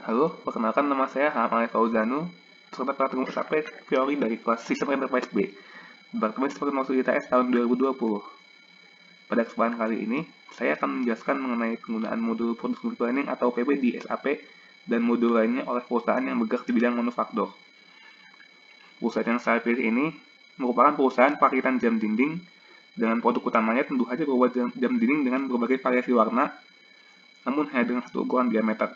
Halo, perkenalkan nama saya Hamai Fauzanu, peserta praktikum SAP Teori dari kelas Sistem Enterprise B, Departemen Sistem Informasi ITS tahun 2020. Pada kesempatan kali ini, saya akan menjelaskan mengenai penggunaan modul Production Planning atau PB di SAP dan modul lainnya oleh perusahaan yang bergerak di bidang manufaktur. Perusahaan yang saya pilih ini merupakan perusahaan perakitan jam dinding dengan produk utamanya tentu saja berupa jam dinding dengan berbagai variasi warna, namun hanya dengan satu ukuran diameter.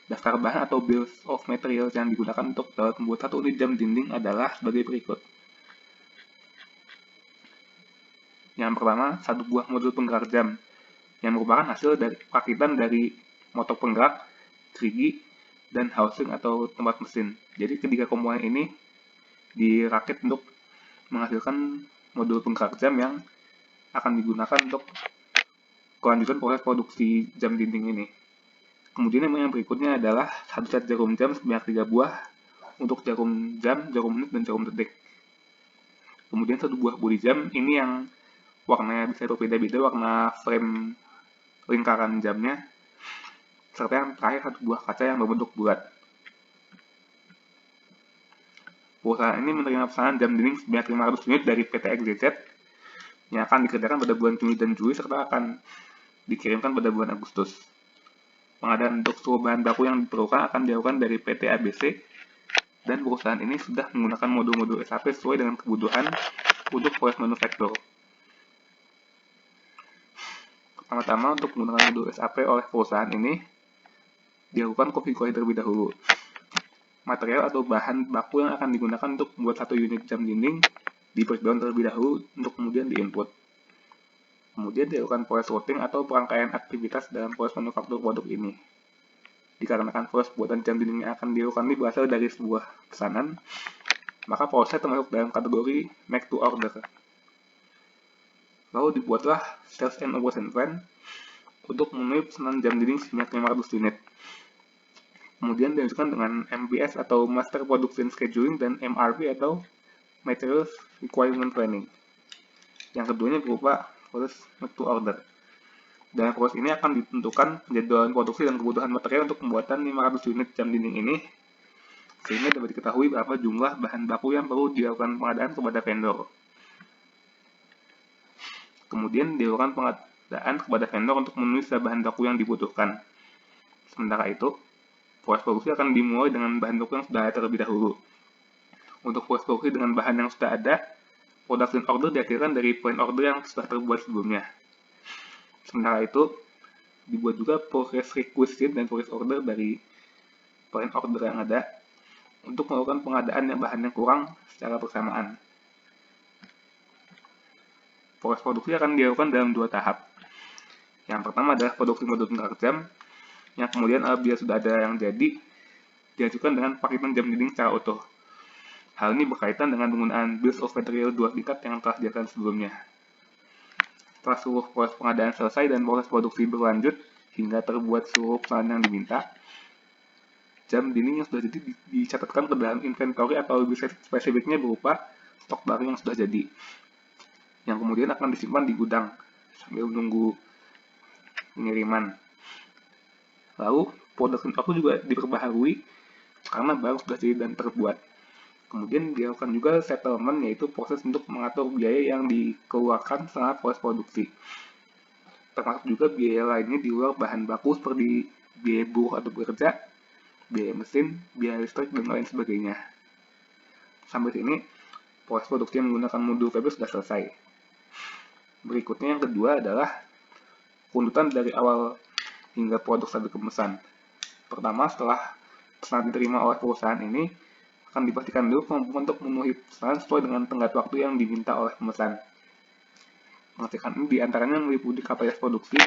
Daftar bahan atau bills of materials yang digunakan untuk dapat membuat satu unit jam dinding adalah sebagai berikut. Yang pertama, satu buah modul penggerak jam, yang merupakan hasil dari perakitan dari motor penggerak, gerigi, dan housing atau tempat mesin. Jadi ketiga komponen ini dirakit untuk menghasilkan modul penggerak jam yang akan digunakan untuk kelanjutan proses produksi jam dinding ini. Kemudian yang berikutnya adalah satu set jarum jam sebanyak 3 buah untuk jarum jam, jarum menit, dan jarum detik. Kemudian satu buah bodi jam, ini yang warnanya bisa berbeda-beda, warna frame lingkaran jamnya, serta yang terakhir satu buah kaca yang berbentuk bulat. Perusahaan ini menerima pesanan jam dinding sebanyak 500 unit dari PT XYZ yang akan dikerjakan pada bulan Juni dan Juli serta akan dikirimkan pada bulan Agustus. Pengadaan untuk seluruh bahan baku yang diperlukan akan dilakukan dari PT ABC, dan perusahaan ini sudah menggunakan modul-modul SAP sesuai dengan kebutuhan untuk proses manufaktur. Pertama-tama, untuk menggunakan modul SAP oleh perusahaan ini, dilakukan konfigurasi terlebih dahulu. Material atau bahan baku yang akan digunakan untuk membuat satu unit jam dinding di-breakdown terlebih dahulu untuk kemudian di-input. Kemudian dilakukan proses routing atau perangkaian aktivitas dalam proses manufaktur produk ini. Dikarenakan proses pembuatan jam dinding yang akan dilakukan ini berasal dari sebuah pesanan, maka proses termasuk dalam kategori make to order. Lalu dibuatlah sales and operation plan untuk memenuhi pesanan jam dinding sebanyak 500 unit. Kemudian dilanjutkan dengan MPS atau Master Production Scheduling dan MRP atau Materials Requirement Planning. Yang keduanya berupa proses make to order. Dalam proses ini akan ditentukan penjadwalan produksi dan kebutuhan material untuk pembuatan 500 unit jam dinding ini, sehingga dapat diketahui berapa jumlah bahan baku yang perlu dilakukan pengadaan kepada vendor. Kemudian dilakukan pengadaan kepada vendor untuk memenuhi bahan baku yang dibutuhkan. Sementara itu, proses produksi akan dimulai dengan bahan baku yang sudah ada terlebih dahulu. Untuk proses produksi dengan bahan yang sudah ada, production order dihasilkan dari point order yang sudah terbuat sebelumnya. Sementara itu, dibuat juga progress requisite dan progress order dari point order yang ada untuk melakukan pengadaan yang bahan yang kurang secara bersamaan. Proses produksi akan dilakukan dalam 2 tahap. Yang pertama adalah produksi modul penggerak jam, yang kemudian apabila sudah ada yang jadi, diajukan dengan perakitan jam dinding secara utuh. Hal ini berkaitan dengan penggunaan bills of material 2 tingkat yang telah dijelaskan sebelumnya. Setelah seluruh proses pengadaan selesai dan proses produksi berlanjut hingga terbuat seluruh pesanan yang diminta, jam dinding yang sudah jadi dicatatkan ke dalam inventory atau lebih spesifiknya berupa stok barang yang sudah jadi, yang kemudian akan disimpan di gudang sambil menunggu pengiriman. Lalu, production order juga diperbaharui karena barang sudah jadi dan terbuat. Kemudian dilakukan juga settlement, yaitu proses untuk mengatur biaya yang dikeluarkan saat proses produksi. Termasuk juga biaya lainnya di luar bahan baku seperti biaya buruh atau bekerja, biaya mesin, biaya listrik, dan lain sebagainya. Sampai sini, proses produksi yang menggunakan modul PB sudah selesai. Berikutnya yang kedua adalah runtutan dari awal hingga produk sampai kemesan. Pertama, setelah pesanan diterima oleh perusahaan ini, akan dipastikan dulu kemampuan untuk memenuhi pesanan sesuai dengan tenggat waktu yang diminta oleh pemesan. Pengecekan ini diantaranya meliputi kapasitas produksi,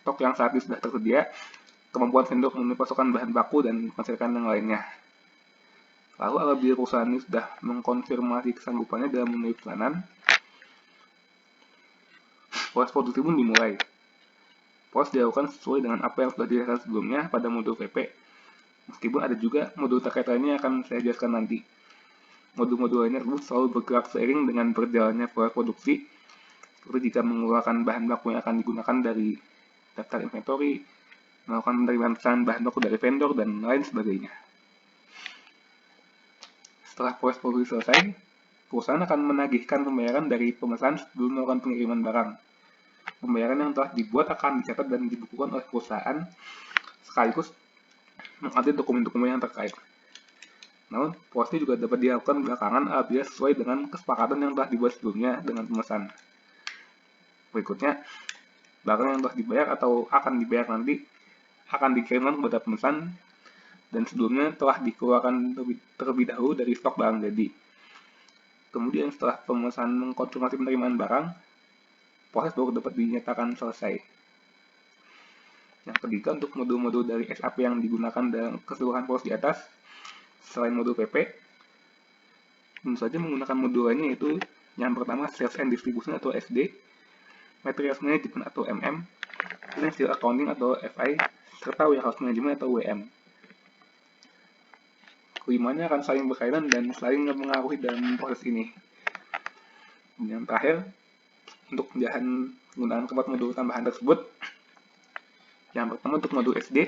stok yang saat ini sudah tersedia, kemampuan vendor memenuhi pasokan bahan baku, dan pengecekan yang lainnya. Lalu apabila perusahaan ini sudah mengkonfirmasi kesanggupannya dalam memenuhi pesanan, proses produksi pun dimulai. Proses dilakukan sesuai dengan apa yang sudah dijelaskan sebelumnya pada modul PP. Meskipun ada juga modul terkait lainnya yang akan saya jelaskan nanti. Modul-modul lainnya tersebut selalu bergerak seiring dengan berjalannya proses produksi, seperti jika mengeluarkan bahan baku yang akan digunakan dari daftar inventory, melakukan penerimaan pesanan bahan baku dari vendor, dan lain sebagainya. Setelah proses produksi selesai, perusahaan akan menagihkan pembayaran dari pemesan sebelum melakukan pengiriman barang. Pembayaran yang telah dibuat akan dicatat dan dibukukan oleh perusahaan, sekaligus mengupdate dokumen-dokumen yang terkait. Namun, proses ini juga dapat dilakukan belakangan apabila sesuai dengan kesepakatan yang telah dibuat sebelumnya dengan pemesan. Berikutnya, barang yang telah dibayar atau akan dibayar nanti akan dikirimkan kepada pemesan dan sebelumnya telah dikeluarkan terlebih dahulu dari stok barang jadi. Kemudian setelah pemesan mengkonfirmasi penerimaan barang, proses baru dapat dinyatakan selesai. Yang ketiga, untuk modul-modul dari SAP yang digunakan dalam keseluruhan proses di atas, selain modul PP, tentu saja menggunakan modul lainnya, yaitu yang pertama Sales and Distribution atau SD, Materials Management atau MM, Financial Accounting atau FI, serta Warehouse Management atau WM. Kelimanya akan saling berkaitan dan saling mempengaruhi dalam proses ini. Dan yang terakhir, untuk penjelasan penggunaan keempat modul tambahan tersebut, yang pertama untuk modul SD,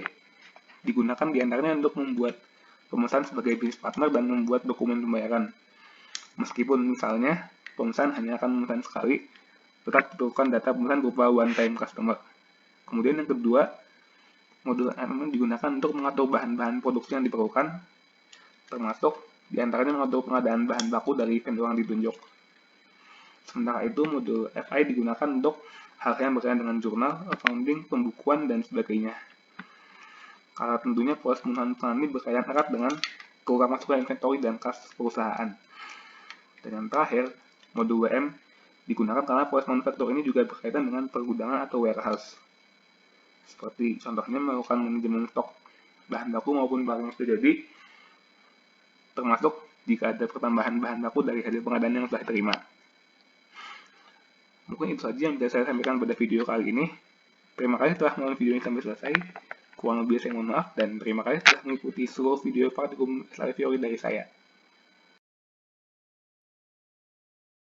digunakan diantaranya untuk membuat pemesan sebagai business partner dan membuat dokumen pembayaran. Meskipun misalnya pemesan hanya akan memesan sekali, tetap diperlukan data pemesan berupa one-time customer. Kemudian yang kedua, modul MM digunakan untuk mengatur bahan-bahan produksi yang diperlukan, termasuk diantaranya mengatur pengadaan bahan baku dari vendor yang ditunjuk. Sementara itu, modul FI digunakan untuk hal yang berkaitan dengan jurnal, accounting, pembukuan, dan sebagainya. Karena tentunya proses penggunaan pesanan ini berkaitan erat dengan keluar masuknya inventory dan kas perusahaan. Dan yang terakhir, modul WM digunakan karena proses manufaktur ini juga berkaitan dengan pergudangan atau warehouse. Seperti contohnya melakukan manajemen stok bahan baku maupun barang yang sudah jadi, termasuk jika ada pertambahan bahan baku dari hasil pengadaan yang telah diterima. Mungkin itu saja yang bisa saya sampaikan pada video kali ini. Terima kasih telah menonton video ini sampai selesai. Kurang lebih saya mohon maaf, dan terima kasih telah mengikuti seluruh video praktikum SLA Theory dari saya.